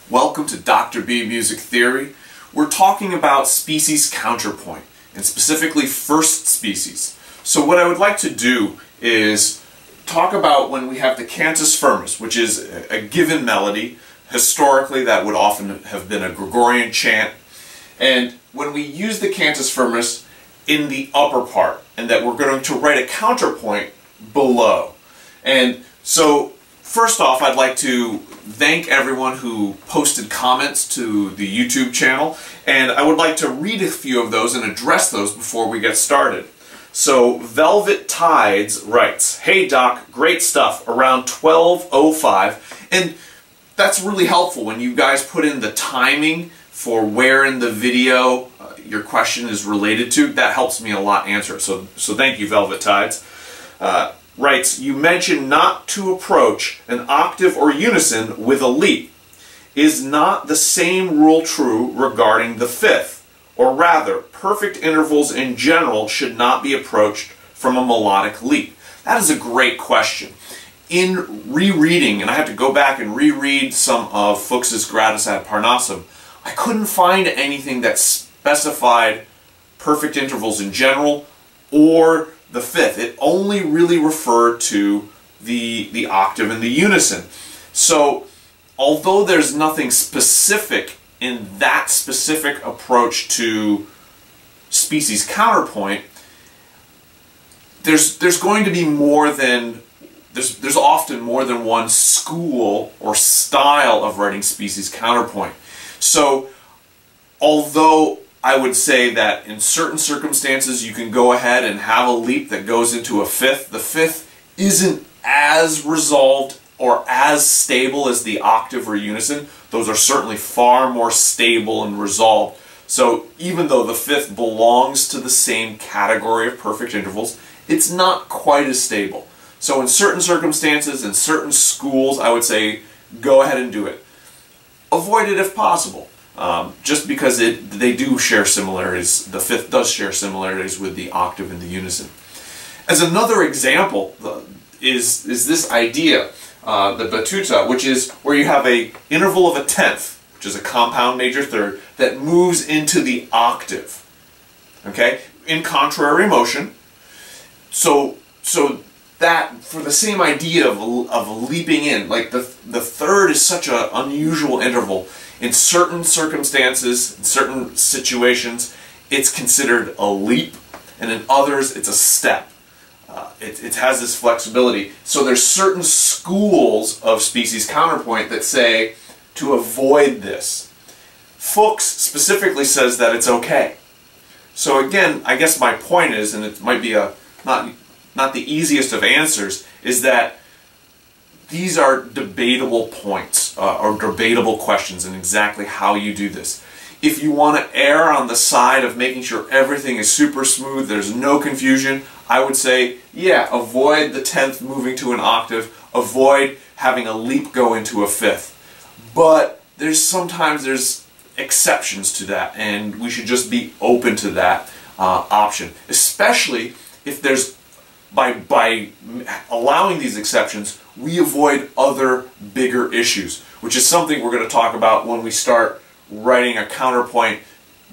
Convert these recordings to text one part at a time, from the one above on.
Welcome to Dr. B Music Theory. We're talking about species counterpoint, and specifically first species. So what I would like to do is talk about when we have the cantus firmus, which is a given melody. Historically, that would often have been a Gregorian chant. And when we use the cantus firmus in the upper part, and that we're going to write a counterpoint below. And so, first off, I'd like to thank everyone who posted comments to the YouTube channel, and I would like to read a few of those and address those before we get started. So, Velvet Tides writes, "Hey Doc, great stuff, around 12:05, and that's really helpful when you guys put in the timing for where in the video your question is related to. That helps me a lot answer. So thank you, Velvet Tides. Writes, you mentioned not to approach an octave or unison with a leap. Is not the same rule true regarding the fifth? Or rather, perfect intervals in general should not be approached from a melodic leap? That is a great question. In rereading, and I had to go back and reread some of Fuchs's Gradus ad Parnassum, I couldn't find anything that specified perfect intervals in general or the fifth. It only really referred to the octave and the unison. So, although there's nothing specific in that specific approach to species counterpoint, there's going to be more than there's often more than one school or style of writing species counterpoint. So, although I would say that in certain circumstances you can go ahead and have a leap that goes into a fifth, the fifth isn't as resolved or as stable as the octave or unison. Those are certainly far more stable and resolved. So even though the fifth belongs to the same category of perfect intervals, it's not quite as stable. So in certain circumstances, in certain schools, I would say go ahead and do it. Avoid it if possible. Just because they do share similarities, the fifth does share similarities with the octave and the unison. As another example is this idea, the battuta, which is where you have an interval of a tenth, which is a compound major third, that moves into the octave, okay, in contrary motion. So that, for the same idea of leaping in, like the third is such an unusual interval. In certain circumstances, in certain situations, it's considered a leap, and in others, it's a step. It has this flexibility. So there's certain schools of species counterpoint that say to avoid this. Fuchs specifically says that it's okay. So again, I guess my point is, and it might be not the easiest of answers, is that these are debatable points or debatable questions in exactly how you do this. If you want to err on the side of making sure everything is super smooth, there's no confusion, I would say, yeah, avoid the 10th moving to an octave, avoid having a leap go into a fifth. But sometimes there's exceptions to that, and we should just be open to that option, especially if there's by allowing these exceptions, we avoid other bigger issues, which is something we're going to talk about when we start writing a counterpoint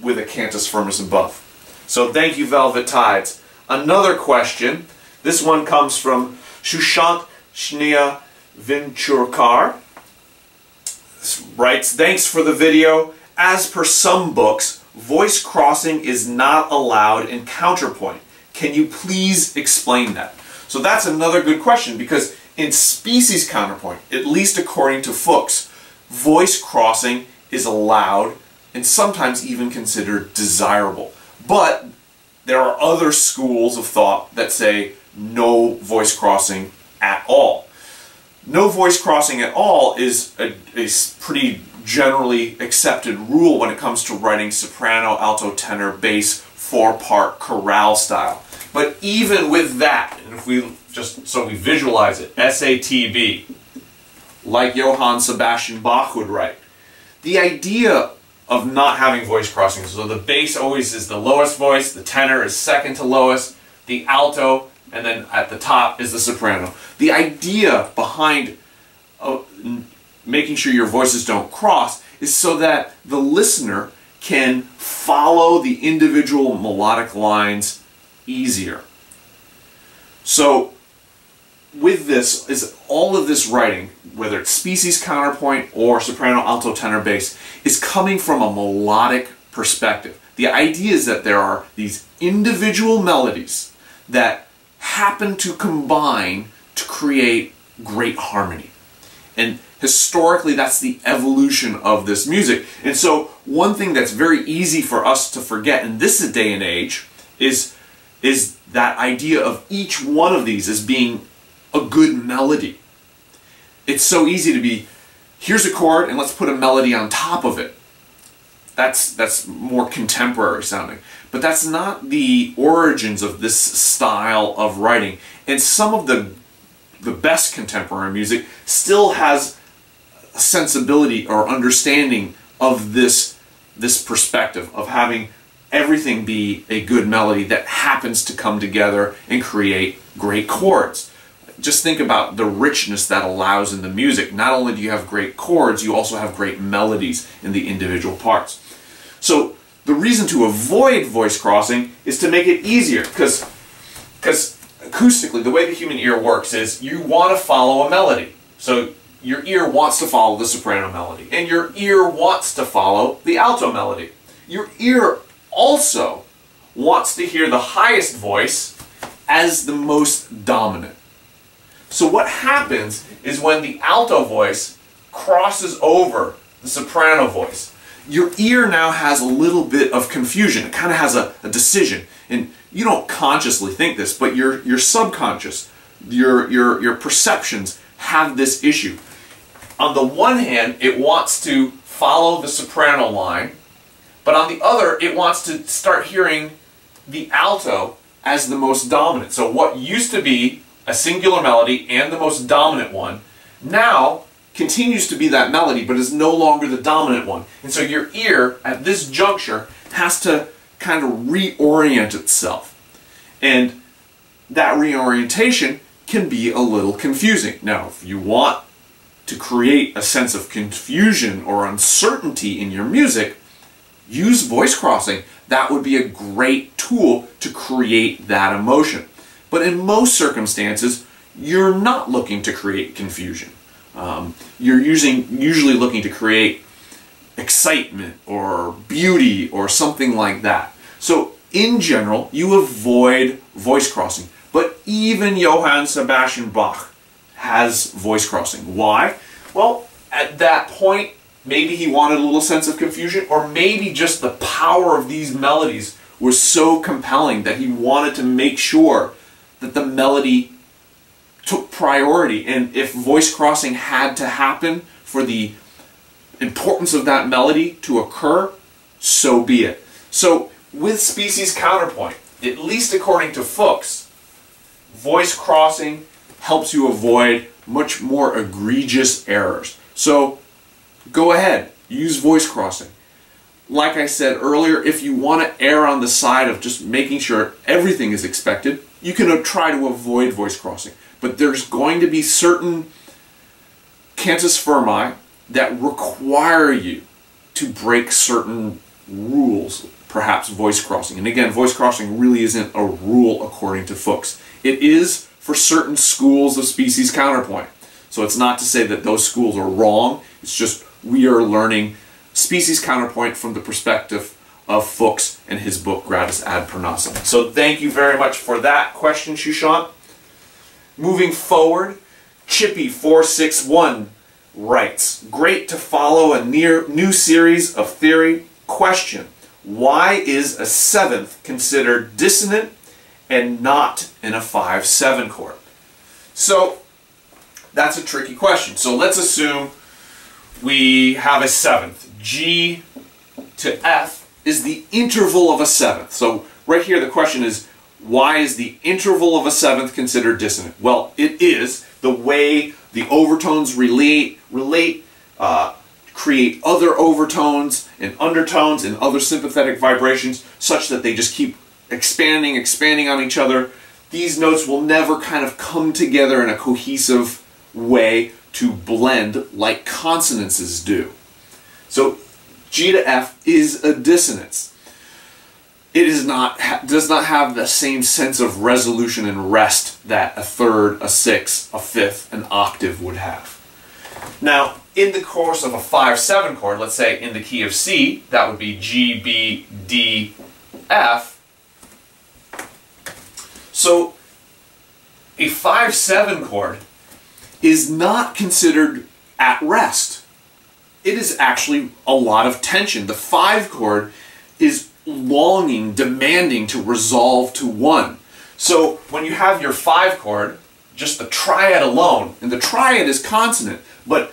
with a cantus firmus above. So thank you, Velvet Tides. Another question, this one comes from Shushant Shnia Vinchurkar. Writes, thanks for the video. As per some books, voice crossing is not allowed in counterpoint. Can you please explain that? So that's another good question, because in species counterpoint, at least according to Fuchs, voice crossing is allowed and sometimes even considered desirable. But there are other schools of thought that say no voice crossing at all. No voice crossing at all is a pretty generally accepted rule when it comes to writing soprano, alto, tenor, bass, four-part chorale style. But even with that, and if we just so we visualize it, SATB, like Johann Sebastian Bach would write, the idea of not having voice crossing, so the bass always is the lowest voice, the tenor is second to lowest, the alto, and then at the top is the soprano. The idea behind making sure your voices don't cross is so that the listener can follow the individual melodic lines easier. So with this, is all of this writing, whether it's species counterpoint or soprano, alto, tenor, bass, is coming from a melodic perspective. The idea is that there are these individual melodies that happen to combine to create great harmony. And historically, that's the evolution of this music. And so one thing that's very easy for us to forget in this day and age is that idea of each one of these as being a good melody. It's so easy to be, here's a chord and let's put a melody on top of it. That's more contemporary sounding. But that's not the origins of this style of writing. And some of the best contemporary music still has a sensibility or understanding of this perspective of having everything be a good melody that happens to come together and create great chords. Just think about the richness that allows in the music. Not only do you have great chords, you also have great melodies in the individual parts. So the reason to avoid voice crossing is to make it easier, because acoustically, the way the human ear works is you want to follow a melody. So your ear wants to follow the soprano melody, and your ear wants to follow the alto melody. Your ear also wants to hear the highest voice as the most dominant. So what happens is when the alto voice crosses over the soprano voice, your ear now has a little bit of confusion. It kind of has a decision. And you don't consciously think this, but your subconscious, your perceptions have this issue. On the one hand, it wants to follow the soprano line, but on the other, it wants to start hearing the alto as the most dominant. So what used to be a singular melody and the most dominant one, now continues to be that melody, but is no longer the dominant one. And so your ear, at this juncture, has to kind of reorient itself. And that reorientation can be a little confusing. Now, if you want to create a sense of confusion or uncertainty in your music, use voice crossing. That would be a great tool to create that emotion. But in most circumstances, you're not looking to create confusion. You're usually looking to create excitement or beauty or something like that. So in general, you avoid voice crossing. But even Johann Sebastian Bach has voice crossing. Why? Well, at that point, maybe he wanted a little sense of confusion, or maybe just the power of these melodies was so compelling that he wanted to make sure that the melody took priority, and if voice crossing had to happen for the importance of that melody to occur, so be it. So with species counterpoint, at least according to Fuchs, voice crossing helps you avoid much more egregious errors. So go ahead, use voice crossing. Like I said earlier, if you want to err on the side of just making sure everything is expected, you can try to avoid voice crossing. But there's going to be certain cantus firmi that require you to break certain rules, perhaps voice crossing. And again, voice crossing really isn't a rule according to Fuchs. It is for certain schools of species counterpoint. So it's not to say that those schools are wrong, it's just we are learning species counterpoint from the perspective of Fuchs and his book Gradus ad Parnassum. So thank you very much for that question, Shushan. Moving forward, Chippy461 writes, great to follow a new series of theory. Question, why is a seventh considered dissonant and not in a 5/7 chord? So that's a tricky question. So let's assume we have a seventh. G to F is the interval of a seventh. So right here the question is, why is the interval of a seventh considered dissonant? Well, it is the way the overtones relate, create other overtones and undertones and other sympathetic vibrations such that they just keep expanding on each other. These notes will never kind of come together in a cohesive way to blend like consonances do. So G to F is a dissonance. It is not, does not have the same sense of resolution and rest that a third, a sixth, a fifth, an octave would have. Now, in the course of a 5-7 chord, let's say in the key of C, that would be G, B, D, F. So a 5-7 chord is not considered at rest. It is actually a lot of tension. The 5 chord is longing, demanding to resolve to 1. So when you have your 5 chord, just the triad alone, and the triad is consonant, but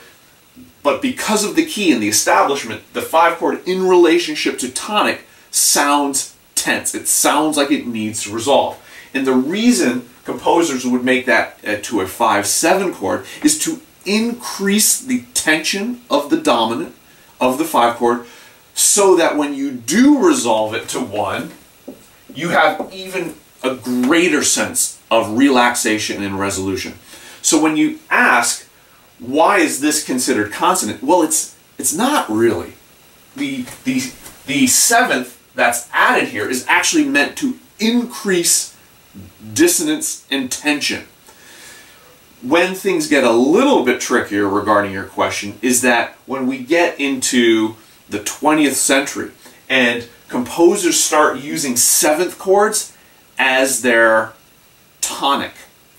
because of the key and the establishment, the 5 chord in relationship to tonic sounds tense. It sounds like it needs to resolve. And the reason composers would make that to a 5-7 chord is to increase the tension of the dominant of the 5 chord, so that when you do resolve it to 1, you have even a greater sense of relaxation and resolution. So when you ask, why is this considered consonant? Well, it's not really. The 7th that's added here is actually meant to increase dissonance and tension. When things get a little bit trickier regarding your question is that when we get into the 20th century and composers start using 7th chords as their tonic,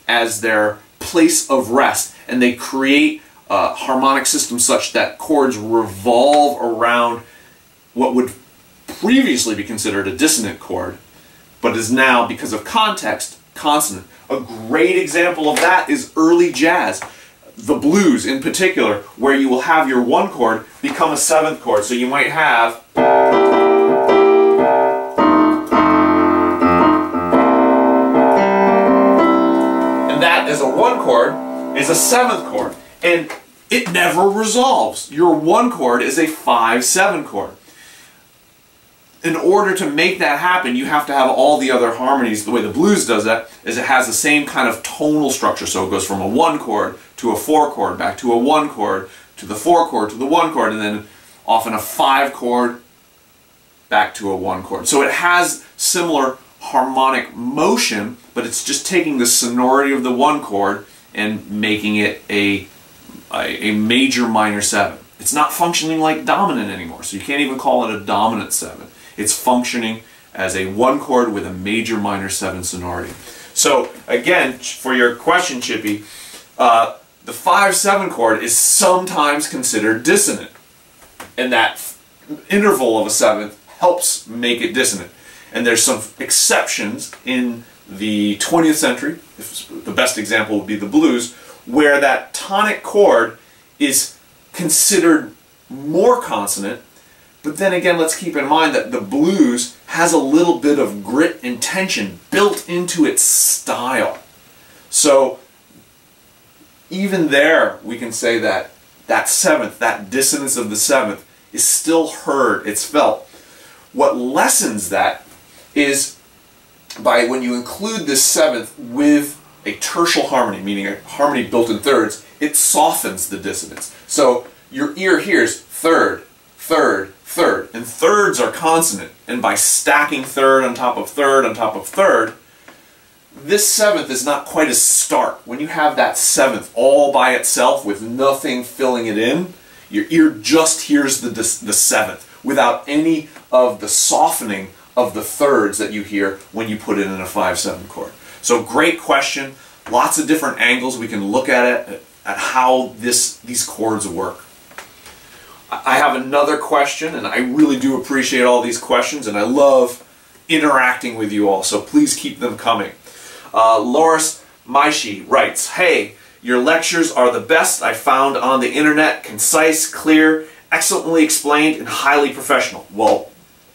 as their place of rest, and they create a harmonic system such that chords revolve around what would previously be considered a dissonant chord, but is now, because of context, consonant. A great example of that is early jazz, the blues in particular, where you will have your 1 chord become a 7th chord. So you might have, and that as a 1 chord is a 7th chord, and it never resolves. Your 1 chord is a 5-7 chord. In order to make that happen, you have to have all the other harmonies. The way the blues does that is it has the same kind of tonal structure. So it goes from a 1 chord to a 4 chord, back to a 1 chord, to the 4 chord, to the 1 chord, and then often a 5 chord, back to a 1 chord. So it has similar harmonic motion, but it's just taking the sonority of the 1 chord and making it a major minor 7. It's not functioning like dominant anymore, so you can't even call it a dominant 7. It's functioning as a 1 chord with a major minor 7 sonority. So again, for your question, Chippy, the 5-7 chord is sometimes considered dissonant, and that interval of a 7th helps make it dissonant. And there's some exceptions in the 20th century. The best example would be the blues, where that tonic chord is considered more consonant. But then again, let's keep in mind that the blues has a little bit of grit and tension built into its style. So even there, we can say that that 7th, that dissonance of the 7th, is still heard, it's felt. What lessens that is by when you include this 7th with a tertial harmony, meaning a harmony built in thirds, it softens the dissonance. So your ear hears third, third, third, and thirds are consonant, and by stacking third on top of third on top of third, this 7th is not quite as stark. When you have that 7th all by itself with nothing filling it in, your ear just hears the 7th without any of the softening of the thirds that you hear when you put it in a 5-7 chord. So great question, lots of different angles we can look at it, at how these chords work. I have another question, and I really do appreciate all these questions, and I love interacting with you all, so please keep them coming. Loris Maishi writes, "Hey, your lectures are the best I found on the internet, concise, clear, excellently explained, and highly professional." Well,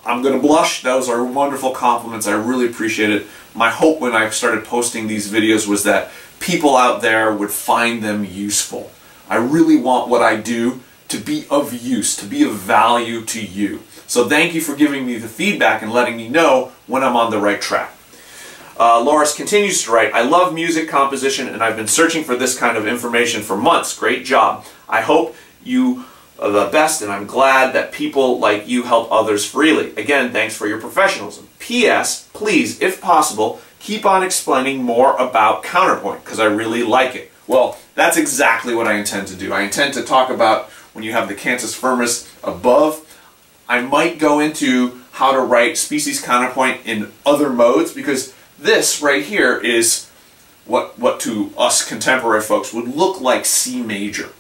I'm going to blush. Those are wonderful compliments. I really appreciate it. My hope when I started posting these videos was that people out there would find them useful. I really want what I do to be of use, to be of value to you. So thank you for giving me the feedback and letting me know when I'm on the right track. Loris continues to write, "I love music composition and I've been searching for this kind of information for months. Great job. I hope you the best, and I'm glad that people like you help others freely. Again, thanks for your professionalism. P.S. Please, if possible, keep on explaining more about counterpoint, because I really like it. Well, that's exactly what I intend to do. I intend to talk about when you have the cantus firmus above. I might go into how to write species counterpoint in other modes, because this right here is what to us contemporary folks would look like C major.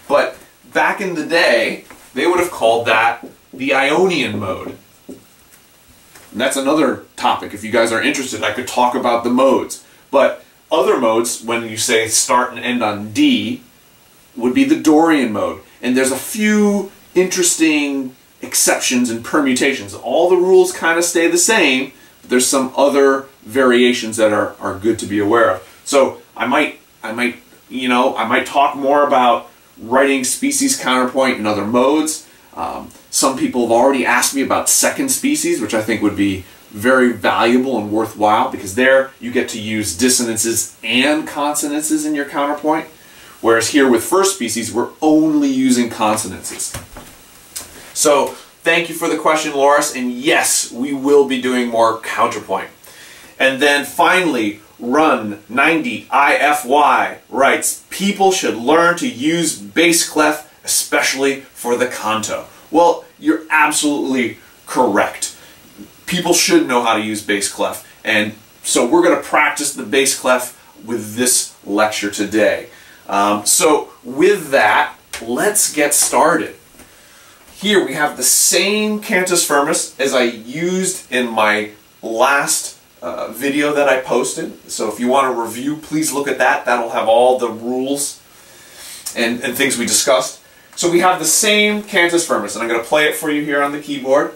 But back in the day, they would have called that the Ionian mode. And that's another topic. If you guys are interested, I could talk about the modes. But other modes, when you say start and end on D, would be the Dorian mode. And there's a few interesting exceptions and permutations. All the rules kind of stay the same, but there's some other variations that are good to be aware of. So I might talk more about writing species counterpoint in other modes. Some people have already asked me about second species, which I think would be very valuable and worthwhile, because there you get to use dissonances and consonances in your counterpoint, whereas here with first species we're only using consonances. So thank you for the question, Loris, and yes, we will be doing more counterpoint. And then finally, Run 90 IFY writes, people should learn to use bass clef, especially for the canto. Well, you're absolutely correct. People should know how to use bass clef, and so we're going to practice the bass clef with this lecture today. So with that, let's get started. Here we have the same cantus firmus as I used in my last video that I posted. So if you want to review, please look at that. That'll have all the rules and things we discussed. So we have the same cantus firmus, and I'm going to play it for you here on the keyboard.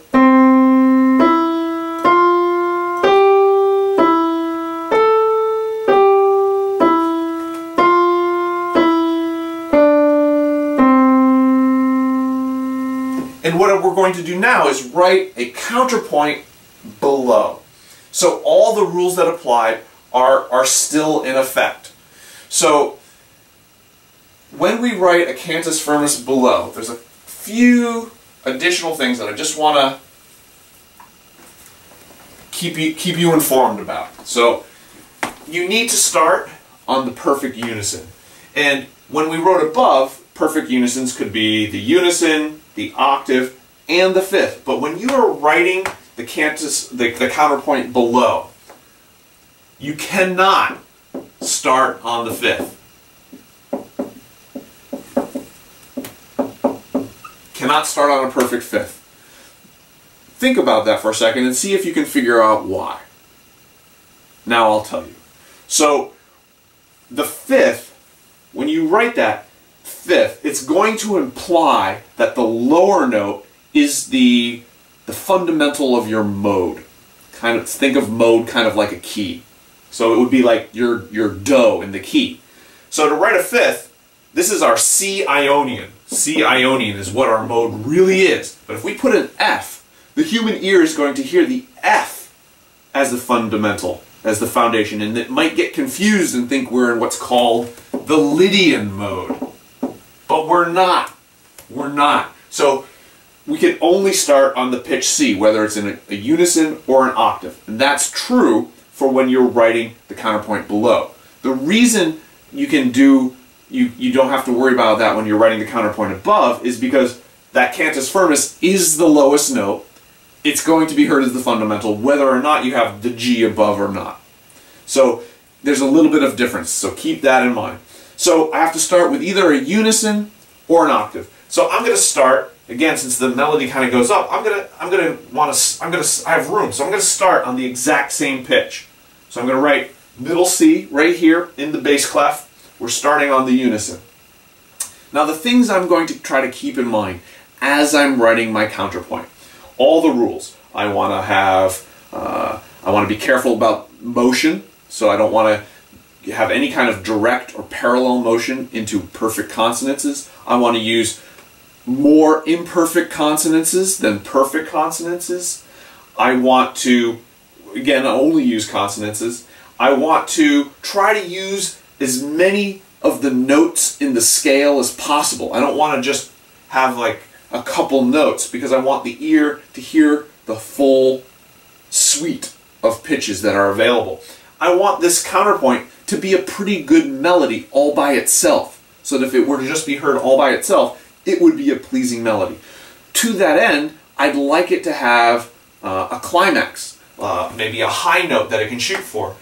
And what we're going to do now is write a counterpoint below. So all the rules that applied are still in effect. So when we write a cantus firmus below, there's a few additional things that I just want to keep you informed about. So you need to start on the perfect unison. And when we wrote above, perfect unisons could be the unison, the octave, and the fifth. But when you are writing the cantus, the counterpoint below, you cannot start on the fifth. Cannot start on a perfect fifth. Think about that for a second and see if you can figure out why. Now I'll tell you. So the fifth, when you write that fifth, it's going to imply that the lower note is the fundamental of your mode. Kind of think of mode kind of like a key. So it would be like your do in the key. So to write a fifth, this is our C Ionian. C Ionian is what our mode really is. But if we put an F, the human ear is going to hear the F as the fundamental, as the foundation, and it might get confused and think we're in what's called the Lydian mode. But we're not. We're not. So we can only start on the pitch C, whether it's in a unison or an octave. And that's true for when you're writing the counterpoint below. The reason you can do, you don't have to worry about that when you're writing the counterpoint above is because that cantus firmus is the lowest note. It's going to be heard as the fundamental, whether or not you have the G above or not. So there's a little bit of difference, so keep that in mind. So I have to start with either a unison or an octave. So I'm going to start, again, since the melody kind of goes up, I have room, so I'm going to start on the exact same pitch. So I'm going to write middle C right here in the bass clef. We're starting on the unison. Now the things I'm going to try to keep in mind as I'm writing my counterpoint, all the rules. I want to be careful about motion, so I don't want to have any kind of direct or parallel motion into perfect consonances. I want to use more imperfect consonances than perfect consonances. I want to, again, only use consonances. I want to try to use as many of the notes in the scale as possible. I don't want to just have like a couple notes because I want the ear to hear the full suite of pitches that are available. I want this counterpoint to be a pretty good melody all by itself, so that if it were to just be heard all by itself, it would be a pleasing melody. To that end, I'd like it to have a climax, maybe a high note that it can shoot for.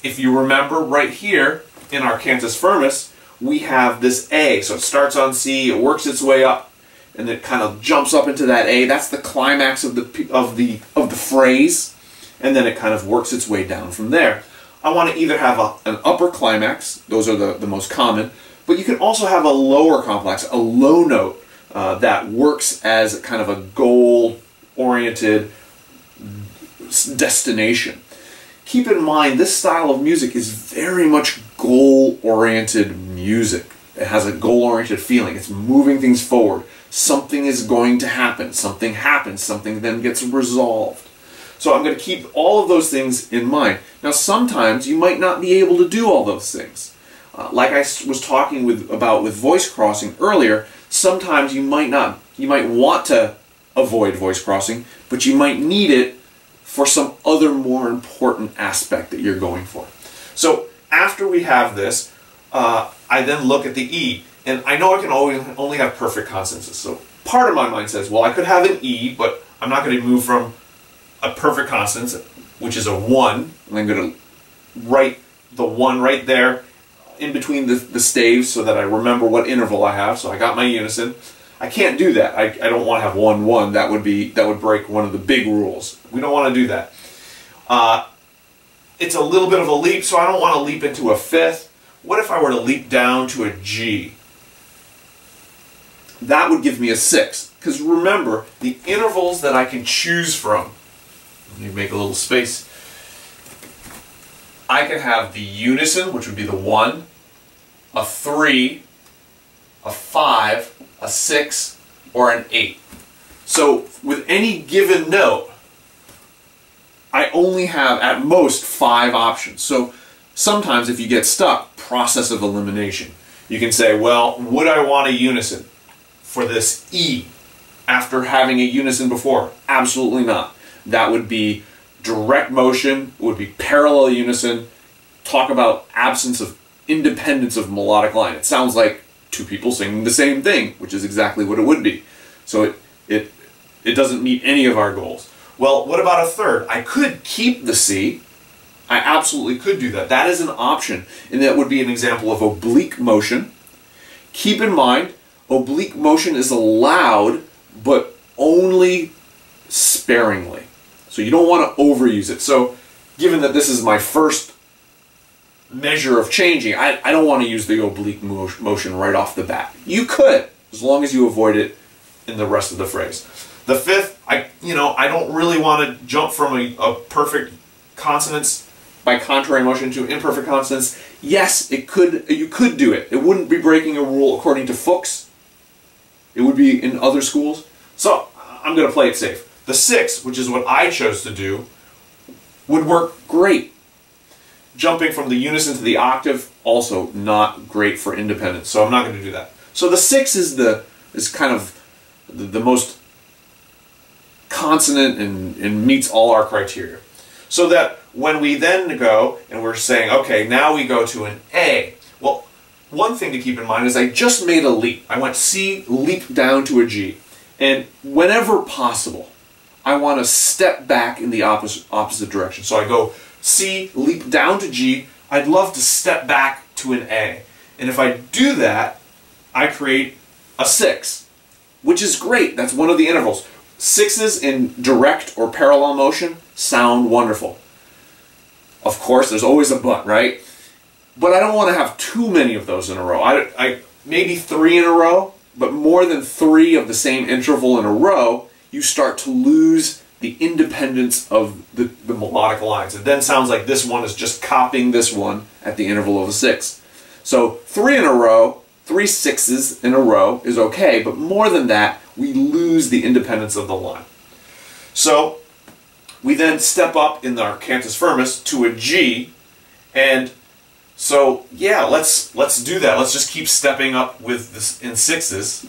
If you remember right here in our cantus firmus, we have this A. So it starts on C, it works its way up, and it kind of jumps up into that A. That's the climax of the phrase, and then it kind of works its way down from there. I want to either have an upper climax, those are the most common, but you can also have a lower complex, a low note that works as kind of a goal-oriented destination. Keep in mind, this style of music is very much goal-oriented music. It has a goal-oriented feeling. It's moving things forward. Something is going to happen. Something happens. Something then gets resolved. So I'm going to keep all of those things in mind. Now sometimes you might not be able to do all those things. Like I was talking about with voice crossing earlier, sometimes you might want to avoid voice crossing, but you might need it for some other more important aspect that you're going for. So after we have this, I then look at the E. And I know I can only have perfect consonances. So part of my mind says, well, I could have an E, but I'm not going to move from a perfect consonant, which is a 1, and I'm going to write the 1 right there in between the staves so that I remember what interval I have. So I got my unison. I can't do that. I don't want to have 1-1. That would break one of the big rules. We don't want to do that. It's a little bit of a leap, so I don't want to leap into a 5th. What if I were to leap down to a G? That would give me a 6. Because remember, the intervals that I can choose from, let me make a little space. I can have the unison, which would be the 1, a 3, a 5, a 6, or an 8. So with any given note, I only have at most 5 options. So sometimes if you get stuck, process of elimination. You can say, well, would I want a unison for this E after having a unison before? Absolutely not. That would be direct motion, it would be parallel unison. Talk about absence of independence of melodic line. It sounds like two people singing the same thing, which is exactly what it would be. So it doesn't meet any of our goals. Well, what about a third? I could keep the C. I absolutely could do that. That is an option, and that would be an example of oblique motion. Keep in mind, oblique motion is allowed, but only sparingly. So you don't want to overuse it. So given that this is my first measure of changing, I don't want to use the oblique motion right off the bat. You could, as long as you avoid it in the rest of the phrase. The 5th, I don't really want to jump from a perfect consonants by contrary motion to imperfect consonants. Yes, you could do it. It wouldn't be breaking a rule according to Fuchs. It would be in other schools. So I'm going to play it safe. The 6, which is what I chose to do, would work great. Jumping from the unison to the octave, also not great for independence. So I'm not going to do that. So the 6 is kind of the most consonant and meets all our criteria. So that when we then go and we're saying, okay, now we go to an A. Well, one thing to keep in mind is I just made a leap. I went C, leap down to a G. And whenever possible, I want to step back in the opposite direction. So I go C, leap down to G. I'd love to step back to an A. And if I do that, I create a 6, which is great. That's one of the intervals. 6s in direct or parallel motion sound wonderful. Of course, there's always a but, right? But I don't want to have too many of those in a row. Maybe 3 in a row, but more than 3 of the same interval in a row, you start to lose the independence of the melodic lines. It then sounds like this one is just copying this one at the interval of a 6. So 3 in a row, 3 6s in a row is okay, but more than that, we lose the independence of the line. So we then step up in our cantus firmus to a G, and so yeah, let's do that. Let's just keep stepping up with this in 6s.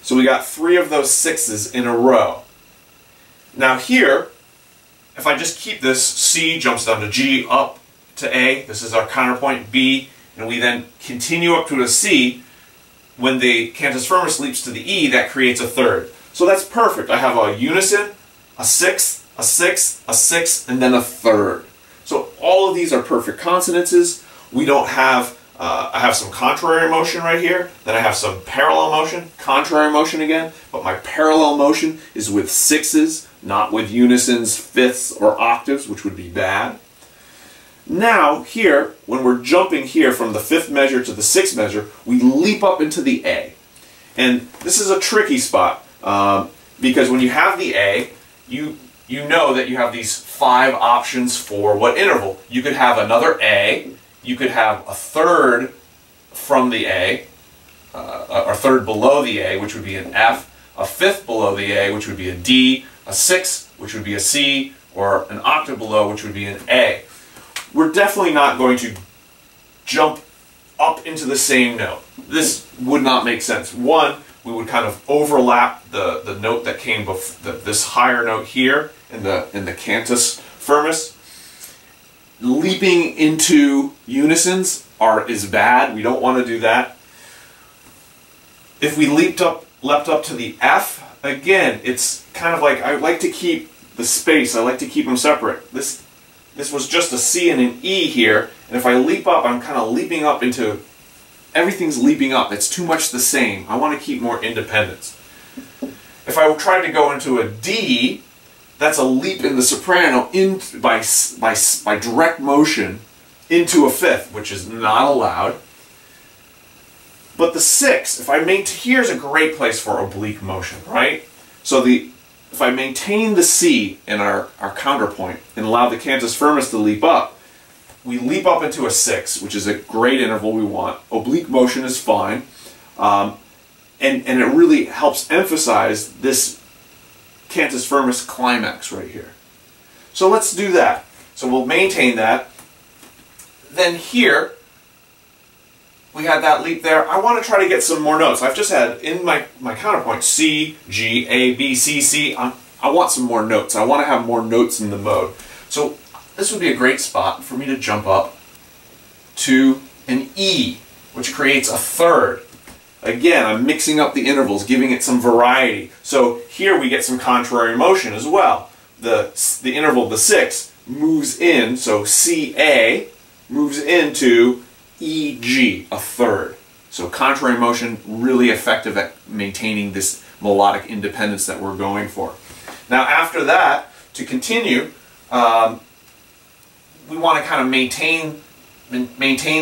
So we got 3 of those 6s in a row. Now here, if I just keep this, C jumps down to G, up to A, this is our counterpoint, B, and we then continue up to a C. When the cantus firmus leaps to the E, that creates a third. So that's perfect. I have a unison, a sixth, a sixth, a sixth, and then a third. So all of these are perfect consonances. We don't have, I have some contrary motion right here, then I have some parallel motion, contrary motion again, but my parallel motion is with 6s, not with unisons, fifths, or octaves, which would be bad. Now, here, when we're jumping here from the 5th measure to the 6th measure, we leap up into the A. And this is a tricky spot, because when you have the A, you know that you have these 5 options for what interval. You could have another A, you could have a third from the A, a third below the A, which would be an F, a 5th below the A, which would be a D, a 6th, which would be a C, or an octave below, which would be an A. We're definitely not going to jump up into the same note. This would not make sense. One, we would kind of overlap the note that came before this higher note here in the cantus firmus. Leaping into unisons is bad. We don't want to do that. If we leapt up to the F, again, it's kind of like I like to keep the space. I like to keep them separate. This was just a C and an E here, and if I leap up, I'm kind of leaping up into, everything's leaping up. It's too much the same. I want to keep more independence. If I tried to go into a D, that's a leap in the soprano by direct motion into a 5th, which is not allowed. But the 6th, here's a great place for oblique motion, right? So if I maintain the C in our counterpoint and allow the cantus firmus to leap up, we leap up into a 6th, which is a great interval we want. Oblique motion is fine. And it really helps emphasize this cantus firmus climax right here. So let's do that. So we'll maintain that. Then here, we had that leap there. I want to try to get some more notes. I've just had in my counterpoint C, G, A, B, C, C. I want some more notes. I want to have more notes in the mode. So this would be a great spot for me to jump up to an E, which creates a third. Again, I'm mixing up the intervals, giving it some variety. So here we get some contrary motion as well. The interval, the 6, moves in, so CA moves into EG, a third. So contrary motion, really effective at maintaining this melodic independence that we're going for. Now after that, to continue, we want to kind of maintain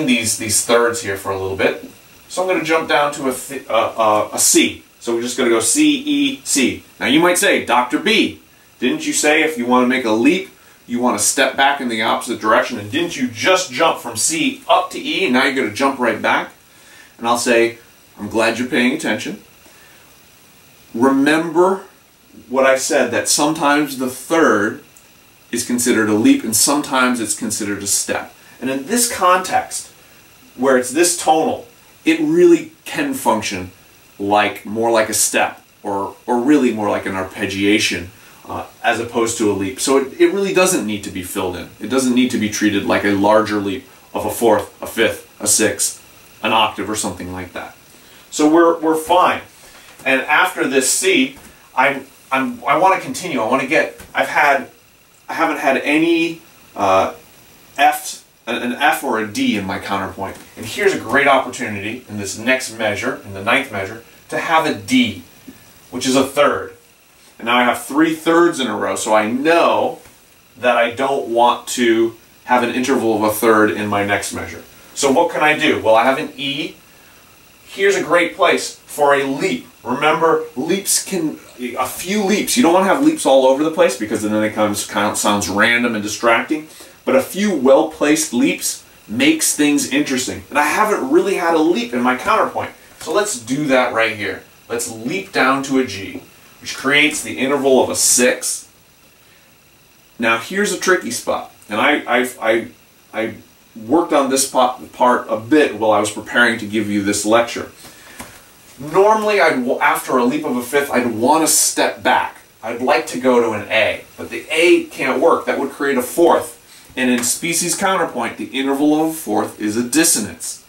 these thirds here for a little bit. So I'm going to jump down to a C. So we're just going to go C, E, C. Now you might say, Dr. B, didn't you say if you want to make a leap, you want to step back in the opposite direction, and didn't you just jump from C up to E, and now you're going to jump right back? And I'll say, I'm glad you're paying attention. Remember what I said, that sometimes the third is considered a leap, and sometimes it's considered a step. And in this context, where it's this tonal, it really can function more like a step, or really more like an arpeggiation, as opposed to a leap. So it really doesn't need to be filled in. It doesn't need to be treated like a larger leap of a 4th, a 5th, a 6th, an octave, or something like that. So we're fine. And after this C, I want to continue. I want to get. I haven't had any an F or a D in my counterpoint. And here's a great opportunity in this next measure, in the 9th measure, to have a D, which is a third. And now I have 3 thirds in a row, so I know that I don't want to have an interval of a third in my next measure. So what can I do? Well, I have an E. Here's a great place for a leap. Remember, leaps a few leaps. You don't want to have leaps all over the place because then it kind of sounds random and distracting. But a few well-placed leaps makes things interesting. And I haven't really had a leap in my counterpoint. So let's do that right here. Let's leap down to a G, which creates the interval of a 6. Now here's a tricky spot, and I worked on this part a bit while I was preparing to give you this lecture. Normally, after a leap of a fifth, I'd want to step back. I'd like to go to an A, but the A can't work. That would create a fourth. And in species counterpoint, the interval of a fourth is a dissonance.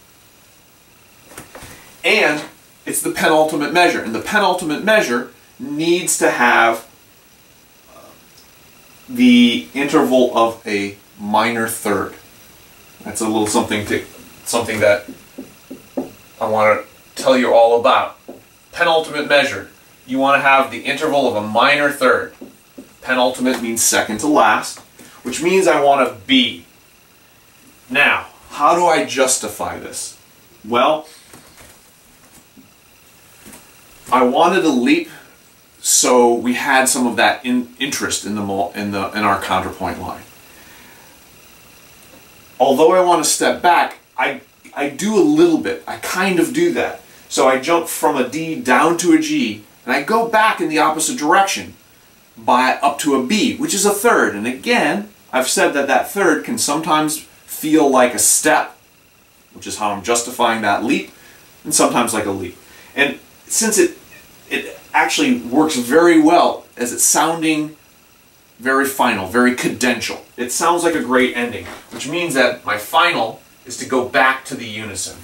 And it's the penultimate measure. And the penultimate measure needs to have the interval of a minor third. That's a little something that I want to tell you all about. Penultimate measure. You want to have the interval of a minor third. Penultimate means second to last, which means I want a B. Now, how do I justify this? Well, I wanted a leap, so we had some of that interest in our counterpoint line. Although I want to step back, I do a little bit. I kind of do that. So I jump from a D down to a G, and I go back in the opposite direction up to a B, which is a third. And again, I've said that that third can sometimes feel like a step, which is how I'm justifying that leap, and sometimes like a leap. And since it actually works very well as it's sounding very final, very cadential. It sounds like a great ending, which means that my final is to go back to the unison.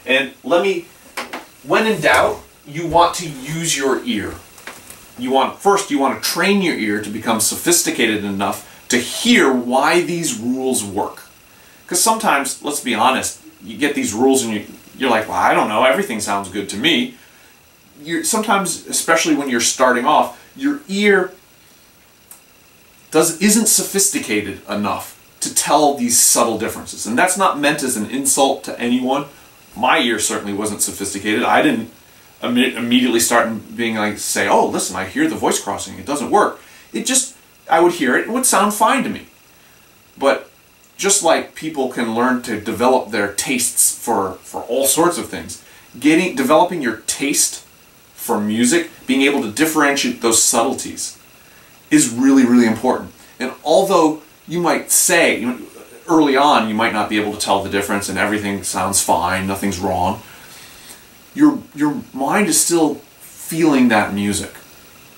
And when in doubt, you want to use your ear. First you want to train your ear to become sophisticated enough to hear why these rules work. Because sometimes, let's be honest, you get these rules and you're like, well, I don't know, everything sounds good to me. Sometimes, especially when you're starting off, your ear isn't sophisticated enough to tell these subtle differences. And that's not meant as an insult to anyone. My ear certainly wasn't sophisticated. I didn't immediately start being like, say, oh, listen, I hear the voice crossing, it doesn't work. I would hear it would sound fine to me. But just like people can learn to develop their tastes for all sorts of things, developing your taste for music, being able to differentiate those subtleties is really, really important. And although you might say, early on, you might not be able to tell the difference and everything sounds fine, nothing's wrong, your mind is still feeling that music.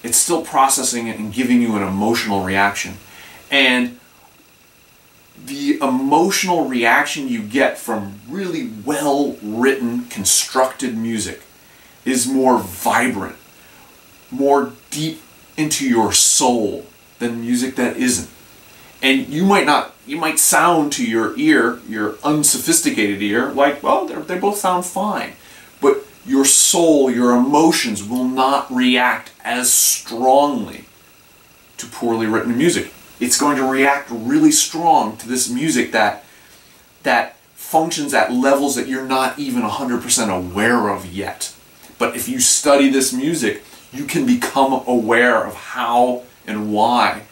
It's still processing it and giving you an emotional reaction. And the emotional reaction you get from really well-written, constructed music is more vibrant, more deep into your soul than music that isn't. And you might sound to your ear, your unsophisticated ear, like, well, they both sound fine. But your soul, your emotions will not react as strongly to poorly written music. It's going to react really strong to this music that functions at levels that you're not even 100% aware of yet. But if you study this music, you can become aware of how and why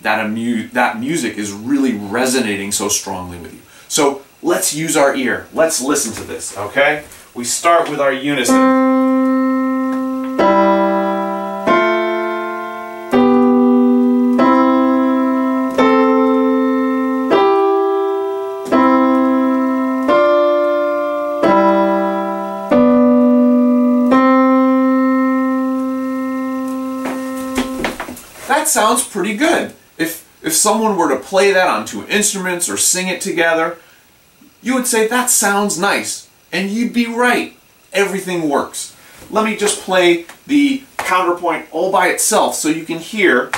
that music is really resonating so strongly with you. So let's use our ear. Let's listen to this, okay? We start with our unison. That sounds pretty good. If someone were to play that on two instruments or sing it together, you would say, that sounds nice. And you'd be right. Everything works. Let me just play the counterpoint all by itself so you can hear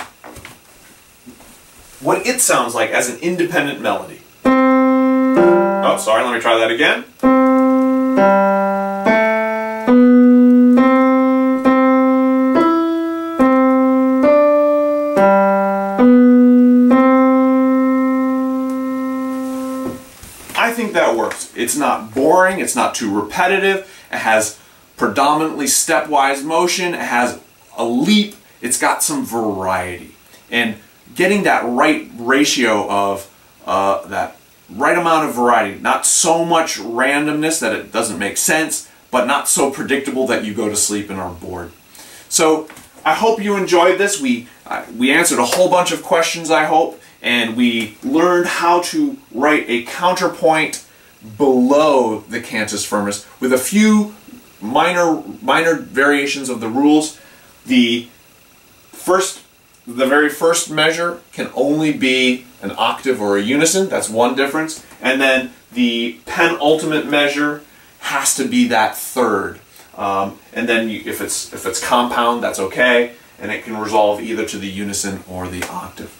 what it sounds like as an independent melody. Oh, sorry, let me try that again. I think that works. It's not boring, it's not too repetitive, it has predominantly stepwise motion, it has a leap, it's got some variety. And getting that right ratio of that right amount of variety, not so much randomness that it doesn't make sense, but not so predictable that you go to sleep and are bored. So I hope you enjoyed this. We answered a whole bunch of questions, I hope, and we learned how to write a counterpoint below the cantus firmus with a few minor variations of the rules. The very first measure can only be an octave or a unison. That's one difference. And then the penultimate measure has to be that third. And then if it's compound, that's okay, and it can resolve either to the unison or the octave.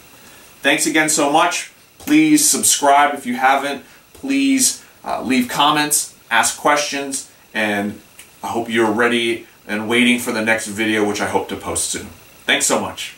Thanks again so much. Please subscribe if you haven't. Please leave comments, ask questions, and I hope you're ready and waiting for the next video, which I hope to post soon. Thanks so much.